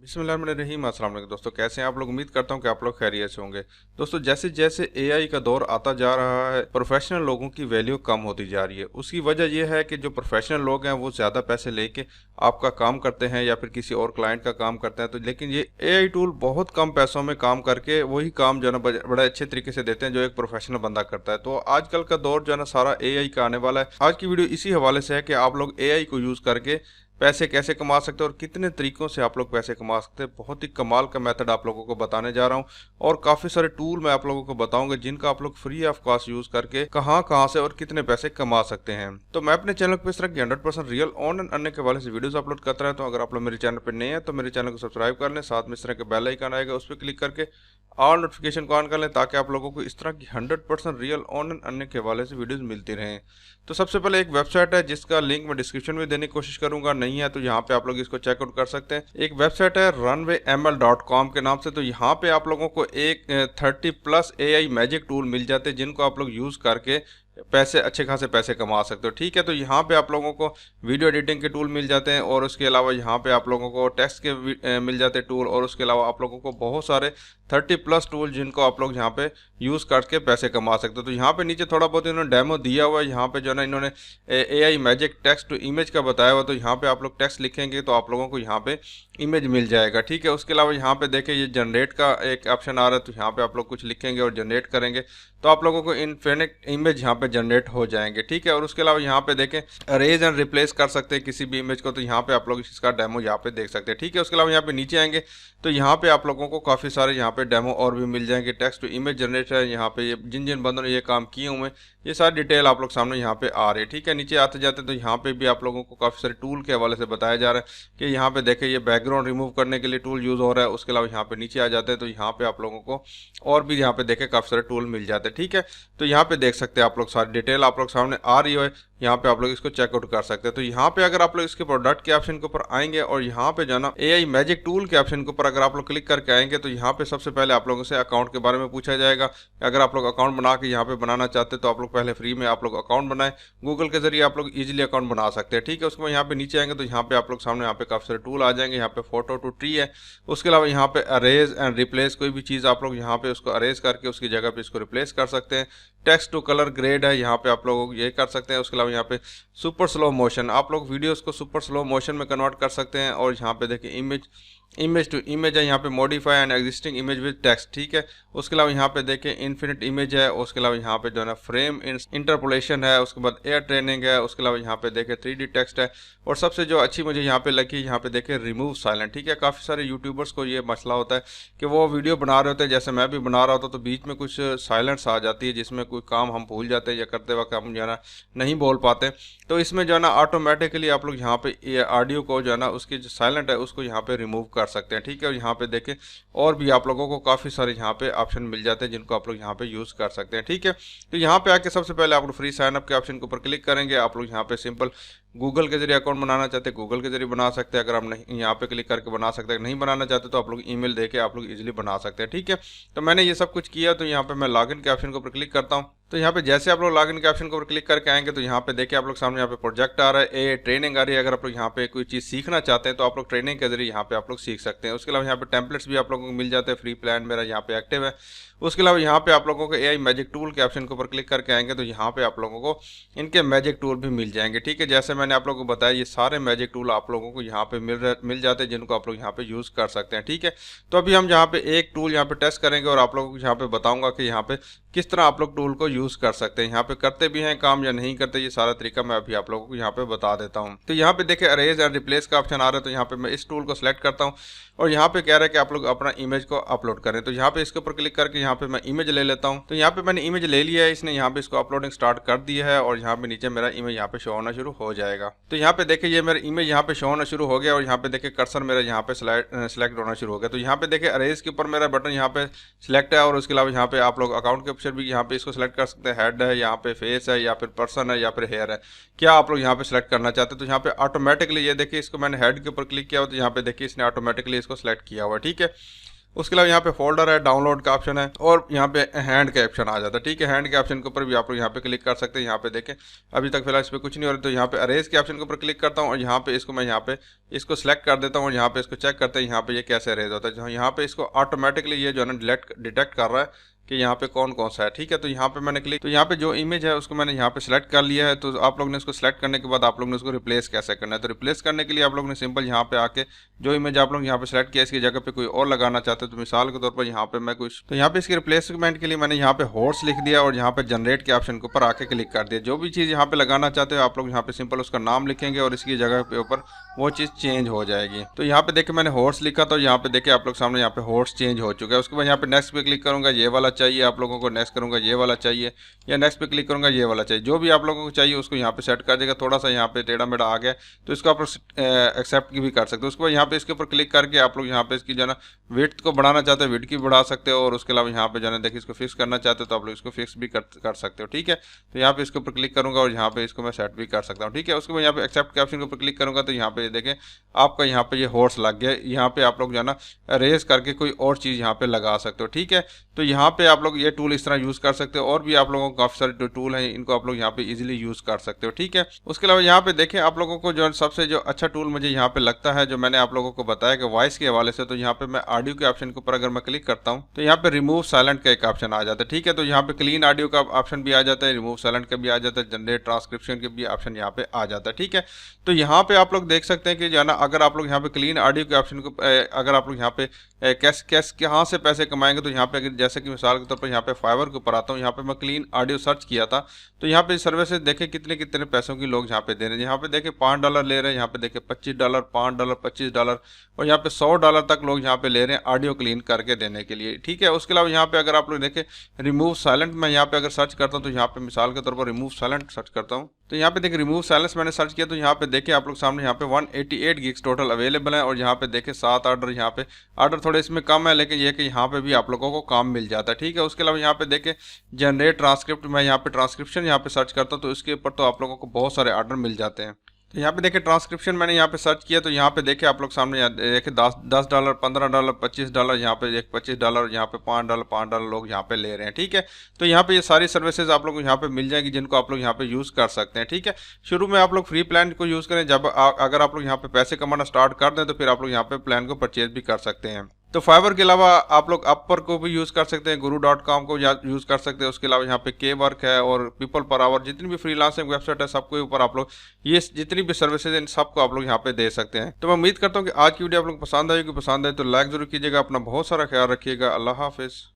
बिस्मिल्लाहिर्रहमानिर्रहीम। अस्सलाम वालेकुम दोस्तों, कैसे हैं आप लोग। उम्मीद करता हूं कि आप लोग खैरियत से होंगे। दोस्तों, जैसे जैसे एआई का दौर आता जा रहा है, प्रोफेशनल लोगों की वैल्यू कम होती जा रही है। उसकी वजह यह है कि जो प्रोफेशनल लोग हैं वो ज़्यादा पैसे लेके आपका काम करते हैं या फिर किसी और क्लाइंट का काम करते हैं। तो लेकिन ये एआई टूल बहुत कम पैसों में काम करके वही काम जो है ना बड़े अच्छे तरीके से देते हैं जो एक प्रोफेशनल बंदा करता है। तो आजकल का दौर जो है ना सारा एआई का आने वाला है। आज की वीडियो इसी हवाले से है कि आप लोग एआई को यूज़ करके पैसे कैसे कमा सकते हैं और कितने तरीकों से आप लोग पैसे कमा सकते हैं। बहुत ही कमाल का मेथड आप लोगों को बताने जा रहा हूं और काफ़ी सारे टूल मैं आप लोगों को बताऊंगा जिनका आप लोग फ्री ऑफ कॉस्ट यूज़ करके कहां कहां से और कितने पैसे कमा सकते हैं। तो मैं अपने चैनल पर इस तरह की 100% रियल ऑन एंड अर्निंग के हवाले से वीडियोस अपलोड करता रहता हूं। अगर आप लोग मेरे चैनल पर नए हैं तो मेरे चैनल को सब्सक्राइब कर लें, साथ में इस तरह के बेल आइकन आएगा उस पर क्लिक करके ऑल नोटिफिकेशन को ऑन कर लें ताकि आप लोगों को इस तरह की 100% रियल ऑन एंड अर्निंग के हवाले से वीडियोस मिलती रहें। तो सबसे पहले एक वेबसाइट है जिसका लिंक मैं डिस्क्रिप्शन में देने की कोशिश करूंगा, नहीं है तो यहाँ पे आप लोग इसको चेकआउट कर सकते हैं। एक वेबसाइट है runwayml.com के नाम से। तो यहाँ पे आप लोगों को एक 30+ एआई मैजिक टूल मिल जाते हैं जिनको आप लोग यूज़ करके पैसे अच्छे खासे पैसे कमा सकते हो। ठीक है, तो यहाँ पे आप लोगों को वीडियो एडिटिंग के टूल मिल जाते हैं और उसके अलावा यहाँ पे आप लोगों को टेक्स्ट के मिल जाते हैं टूल और उसके अलावा आप लोगों को बहुत सारे 30+ टूल जिनको आप लोग यहाँ पे यूज़ करके पैसे कमा सकते हो। तो यहाँ पे नीचे थोड़ा बहुत इन्होंने डेमो दिया हुआ है। यहाँ पे जो है ना इन्होंने AI magic text to image का बताया हुआ। तो यहाँ पे आप लोग टेक्स्ट लिखेंगे तो आप लोगों को यहाँ पे इमेज मिल जाएगा। ठीक है, उसके अलावा यहाँ पे देखें ये जनरेट का एक ऑप्शन आ रहा है। तो यहाँ पे आप लोग कुछ लिखेंगे और जनरेट करेंगे तो आप लोगों को इनफिनिट इमेज यहाँ पे जनरेट हो जाएंगे। ठीक है, और उसके अलावा यहाँ पे देखें अरेज एंड रिप्लेस कर सकते हैं किसी भी इमेज को। तो यहाँ पे आप लोग इसका डेमो यहाँ पे देख सकते हैं। ठीक है, उसके अलावा यहाँ पे नीचे आएंगे तो यहाँ पे आप लोगों को काफ़ी सारे यहाँ पे डेमो और भी मिल जाएंगे। टेक्स्ट टू इमेज जनरेटर है, यहाँ पे ये जिन जिन बंदों ने ये काम किए हुए ये सारी डिटेल आप लोग सामने यहाँ पे आ रही है। ठीक है, नीचे आते जाते तो यहाँ पे भी आप लोगों को काफ़ी सारे टूल के हवाले से बताया जा रहा है कि यहाँ पे देखें ये बैकग्राउंड रिमूव करने के लिए टूल यूज़ हो रहा है। उसके अलावा यहाँ पे नीचे आ जाते हैं तो यहाँ पे आप लोगों को और भी यहाँ पे देखें काफ़ी सारे टूल मिल जाते हैं। ठीक है, तो यहाँ पे देख सकते हैं आप लोग सारी डिटेल आप लोग सामने आ रही है। यहाँ पे आप लोग इसको चेकआउट कर सकते हैं। तो यहाँ पे अगर आप लोग इसके प्रोडक्ट के ऑप्शन के ऊपर आएंगे और यहाँ पे जाना एआई मैजिक टूल के ऑप्शन के ऊपर अगर आप लोग क्लिक करके आएंगे तो यहाँ पे सबसे पहले आप लोगों से अकाउंट के बारे में पूछा जाएगा। अगर आप लोग अकाउंट बना के यहाँ पे बनाना चाहते हैं तो आप लोग पहले फ्री में आप लोग अकाउंट बनाएं। गूगल के जरिए आप लोग इजीली अकाउंट बना सकते हैं। ठीक है, उसके बाद यहाँ पे नीचे आएंगे तो यहाँ पे आप लोग सामने यहाँ पे काफी सारे टूल आ जाएंगे। यहाँ पे फोटो टू ट्री है, उसके अलावा यहाँ पे अरेज एंड रिप्लेस, कोई भी चीज़ आप लोग यहाँ पे उसको अरेज करके उसकी जगह पे इसको रिप्लेस कर सकते हैं। टेक्स्ट टू कलर ग्रेड है, यहाँ पे आप लोग ये कर सकते हैं। उसके अलावा यहाँ पे सुपर स्लो मोशन, आप लोग वीडियोस को सुपर स्लो मोशन में कन्वर्ट कर सकते हैं। और यहाँ पे देखिए इमेज टू इमेज है, यहाँ पे modify an existing image with text. ठीक है, उसके अलावा यहाँ पे देखें इन्फिनिट इमेज है। उसके अलावा यहाँ पे जो है ना फ्रेम इंटरपोलेशन है। उसके बाद एयर ट्रेनिंग है। उसके अलावा यहाँ पे देखें 3D टेक्स्ट है। और सबसे जो अच्छी मुझे यहाँ पे लगी, यहाँ पे देखें रिमूव साइलेंट। ठीक है, काफ़ी सारे यूट्यूबर्स को ये मसला होता है कि वो वीडियो बना रहे होते हैं, जैसे मैं भी बना रहा होता तो बीच में कुछ साइलेंस आ जाती है जिसमें कोई काम हम भूल जाते हैं या करते वक्त हम जो है ना नहीं बोल पाते। तो इसमें जो है ना ऑटोमेटिकली आप लोग यहाँ पे ये ऑडियो को जो है ना उसकी जो साइलेंट है उसको यहाँ पे रिमूव कर सकते हैं। ठीक है, और यहाँ पे देखें और भी आप लोगों को काफ़ी सारे यहाँ पे ऑप्शन मिल जाते हैं जिनको आप लोग यहाँ पे यूज़ कर सकते हैं। ठीक है, तो यहाँ पे आके सबसे पहले आप लोग फ्री साइन अप के ऑप्शन के ऊपर क्लिक करेंगे। आप लोग यहाँ पे सिंपल गूगल के जरिए अकाउंट बनाना चाहते हैं गूगल के जरिए बना सकते हैं। अगर आप नहीं यहाँ पे क्लिक करके बना सकते हैं, नहीं बनाना चाहते तो आप लोग ईमेल देके आप लोग इजीली बना सकते हैं। ठीक है, तो मैंने ये सब कुछ किया। तो यहाँ पे मैं लॉगिन के ऑप्शन के ऊपर क्लिक करता हूँ। तो यहाँ पे जैसे आप लोग लॉगिन के ऑप्शन के ऊपर क्लिक करके आएंगे तो यहाँ पे देखिए आप लोग सामने यहाँ पे प्रोजेक्ट आ रहा है, ए ट्रेनिंग आ रही है। अगर आप लोग यहाँ पे कोई चीज़ सीखना चाहते हैं तो आप लोग ट्रेनिंग के जरिए यहाँ पे आप लोग सीख सकते हैं। उसके अलावा यहाँ पे टेम्पलेट्स भी आप लोगों को मिल जाते हैं, फ्री प्लान मेरा यहाँ पे एक्टिव है। उसके अलावा यहाँ पे आप लोगों को एआई मैजिक टूल के ऑप्शन के ऊपर क्लिक करके आएंगे तो यहाँ पे आप लोगों को इनके मैजिक टूल भी मिल जाएंगे। ठीक है, जैसे मैंने आप लोगों को बताया ये सारे मैजिक टूल आप लोगों को यहाँ पे मिल जाते हैं जिनको आप लोग यहाँ पे यूज़ कर सकते हैं। ठीक है, तो अभी हम यहाँ पे एक टूल यहाँ पे टेस्ट करेंगे और आप लोगों को यहाँ पे बताऊंगा कि यहाँ पे किस तरह आप लोग टूल को यूज़ कर सकते हैं। यहाँ पे करते भी हैं काम या नहीं करते, ये सारा तरीका मैं अभी आप लोगों को यहाँ पे बता देता हूँ। तो यहाँ पे देखिए अरेज एंड रिप्लेस का ऑप्शन आ रहा है। तो यहाँ पे मैं इस टूल को सिलेक्ट करता हूँ और यहाँ पे कह रहा है कि आप लोग अपना इमेज को अपलोड करें। तो यहाँ पे इसके ऊपर क्लिक करके यहाँ पे मैं इमेज ले लेता हूँ। तो यहाँ पे मैंने इमेज ले लिया है, इसने यहाँ पे इसको अपलोडिंग स्टार्ट कर दिया है और यहाँ पे नीचे मेरा इमेज यहाँ पे शो होना शुरू हो जाएगा। तो यहाँ पे देखिए ये मेरा इमेज यहाँ पे शो होना शुरू हो गया और यहाँ पे देखिए कर्सर मेरा यहाँ पे सिलेक्ट होना शुरू हो गया। तो यहाँ पे देखिए अरेज के ऊपर मेरा बटन यहाँ पे सिलेक्ट है और उसके अलावा यहाँ पे आप लोग अकाउंट के ऑप्शन भी यहाँ पे इसको सिलेक्ट कर सकते हैं। हेड है, यहाँ पे फेस है, या फिर पर्सन है, या फिर हेयर है, क्या आप लोग यहाँ पे सिलेक्ट करना चाहते हैं। तो यहाँ पे ऑटोमेटिकली ये देखिए इसको मैंने हेड के ऊपर क्लिक किया हुआ तो यहाँ पे देखिए इसने ऑटोमेटिकली इसको सिलेक्ट किया हुआ। ठीक है, उसके अलावा यहाँ पे फोल्डर है, डाउनलोड का ऑप्शन है और यहाँ पे हैंड का ऑप्शन आ जाता है। ठीक है, हैंड के ऑप्शन के ऊपर भी आप लोग यहाँ पे क्लिक कर सकते हैं। यहाँ पे देखें अभी तक फिलहाल इस पर कुछ नहीं हो रहा, तो यहाँ पे अरेज के ऑप्शन के ऊपर क्लिक करता हूँ और यहाँ पे इसको मैं यहाँ पे इसको सिलेक्ट कर देता हूँ और यहाँ पे इसको चेक करते हैं यहाँ पे ये कैसे अरेज होता है। यहाँ पे इसको ऑटोमेटिकली ये जो है ना डिटेक्ट कर रहा है कि यहाँ पे कौन कौन सा है। ठीक है, तो यहाँ पे मैंने क्लिक, तो यहाँ पे जो इमेज है उसको मैंने यहाँ पे सिलेक्ट कर लिया है। तो आप लोग ने इसको सिलेक्ट करने के बाद आप लोग ने उसको रिप्लेस कैसे करना है, तो रिप्लेस करने के लिए आप लोग ने सिंपल यहाँ पे आके जो इमेज आप लोग यहाँ पे सिलेक्ट किया इसकी जगह पे कोई और लगाना चाहते हैं, तो मिसाल के तौर पर यहाँ पे मैं कुछ, तो यहाँ पे इसकी रिप्लेसमेंट के लिए मैंने यहाँ पे हॉर्स लिख दिया और यहाँ पे जनरेट के ऑप्शन के ऊपर आके क्लिक कर दिया। जो भी चीज़ यहाँ पे लगाना चाहते हो आप लोग यहाँ पे सिंपल उसका नाम लिखेंगे और इसकी जगह पे ऊपर वो चीज़ चेंज हो जाएगी। तो यहाँ पे देखे मैंने हॉर्स लिखा, तो यहाँ पे देखे आप लोग सामने यहाँ पे हॉर्स चेंज हो चुका है। उसके बाद यहाँ पे नेक्स्ट पे क्लिक करूंगा, ये वाला चाहिए आप लोगों को, नेक्स्ट करूंगा ये वाला चाहिए, या नेक्स्ट पे क्लिक करूंगा ये वाला चाहिए, जो भी आप लोगों को चाहिए उसको यहाँ पे सेट कर देगा। थोड़ा सा यहाँ पे टेढ़ा मेढ़ा आ गया तो इसको आप लोग एक्सेप्ट भी कर सकते हो। उसके बाद यहाँ पे इसके ऊपर क्लिक करके आप लोग यहाँ पे इसकी जो है ना विड्थ को बढ़ाना चाहते हो विड्थ की बढ़ा सकते हो, और उसके अलावा यहाँ पे जो है देखिए इसको फिक्स करना चाहते हो तो आप लोग इसको फिक्स भी कर सकते हो। ठीक है, तो यहाँ पे इसके ऊपर क्लिक करूंगा और यहाँ पे इसको मैं सेट भी कर सकता हूँ। ठीक है, उसके बाद यहाँ पे एक्सेप्ट के ऑप्शन के ऊपर क्लिक करूंगा तो यहाँ पे देखें आपका यहाँ पे ये हॉर्स लग गया। यहाँ पे आप लोग जो है ना रेज करके कोई और चीज़ यहाँ पे लगा सकते हो। ठीक है, तो यहाँ पे आप लोग ये टूल इस तरह यूज़ कर सकते हो, और भी आप लोगों को काफ़ी सारे टूल हैं, इनको आप लोग यहाँ पे इजीली यूज़ कर सकते हो। ठीक है, उसके अलावा यहाँ पे देखें आप लोगों को जो सबसे जो अच्छा टूल मुझे यहाँ पे लगता है, जो मैंने आप लोगों को बताया कि वॉइस के हवाले से, तो यहाँ पे मैं ऑडियो के ऑप्शन के ऊपर अगर मैं क्लिक करता हूँ तो यहाँ पे रिमूव साइलेंट का एक ऑप्शन आ जाता है। ठीक है, तो यहाँ पे क्लीन ऑडियो का ऑप्शन भी आ जाता है, रिमूव साइलेंट का भी आ जाता है, जनरेट ट्रांसक्रिप्शन के भी ऑप्शन यहाँ पे आ जाता है। ठीक है, तो यहाँ पे आप लोग देख सकते हैं कि जो है ना अगर आप लोग यहाँ पे क्लीन ऑडियो के ऑप्शन को अगर आप लोग यहाँ पे कैसे कहाँ से पैसे कमाएंगे, तो यहाँ पे अगर जैसे कि मिसाल के तौर पर यहाँ पे फाइवर के ऊपर आता हूँ, यहाँ पे मैं क्लीन ऑडियो सर्च किया था तो यहाँ पे सर्विसेज देखे कितने कितने पैसों की लोग यहाँ पे दे रहे हैं। यहाँ पे देखे $5 ले रहे हैं, यहाँ पे देखे $25, $5, $25 और यहाँ पे $100 तक लोग यहाँ पे ले रहे हैं ऑडियो क्लीन करके देने के लिए। ठीक है, उसके अलावा यहाँ पे अगर आप लोग देखें रिमूव साइलेंट, मैं यहाँ पे अगर सर्च करता हूँ तो यहाँ पे मिसाल के तौर पर रिमूव साइलेंट सर्च करता हूँ तो यहाँ पे देखिए रिमूव साइलेंस मैंने सर्च किया तो यहाँ पे देखे आप लोग सामने यहाँ पे 188 गिग्स टोटल अवेलेबल है, और यहाँ पे देखे 7 ऑर्डर, यहाँ पे ऑर्डर थोड़े इसमें कम है लेकिन ये कि यहाँ पे भी आप लोगों को काम मिल जाता है। ठीक है, उसके अलावा यहाँ पे देखे जनरेट ट्रांसक्रिप्ट, मैं यहाँ पे ट्रांसक्रिप्शन यहाँ पे सर्च करता हूँ तो इसके ऊपर तो आप लोगों को बहुत सारे ऑर्डर मिल जाते हैं। तो यहाँ पे देखे ट्रांसक्रिप्शन मैंने यहाँ पे सर्च किया तो यहाँ पे देखे आप लोग सामने देखे $10, $15, $25, यहाँ पे एक $25, यहाँ पे $5 लोग यहाँ पे ले रहे हैं। ठीक है, तो यहाँ पे ये सारी सर्विसेज आप लोग यहाँ पे मिल जाएगी जिनको आप लोग यहाँ पे यूज़ कर सकते हैं। ठीक है, शुरू में आप लोग फ्री प्लान को यूज़ करें, जब अगर आप लोग यहाँ पे पैसे कमाना स्टार्ट कर दें तो फिर आप लोग यहाँ पे प्लान को परचेज भी कर सकते हैं। तो फाइवर के अलावा आप लोग अपर को भी यूज़ कर सकते हैं, guru.com को यूज़ कर सकते हैं। उसके अलावा यहाँ पे के वर्क है और पीपल पर आवर, जितनी भी फ्रीलांसिंग वेबसाइट है सबके ऊपर आप लोग ये जितनी भी सर्विसेज हैं सबको आप लोग यहाँ पे दे सकते हैं। तो मैं उम्मीद करता हूँ कि आज की वीडियो आप लोग पसंद आएगी, पसंद आए तो लाइक जरूर कीजिएगा। अपना बहुत सारा ख्याल रखिएगा। अल्लाह हाफिज़।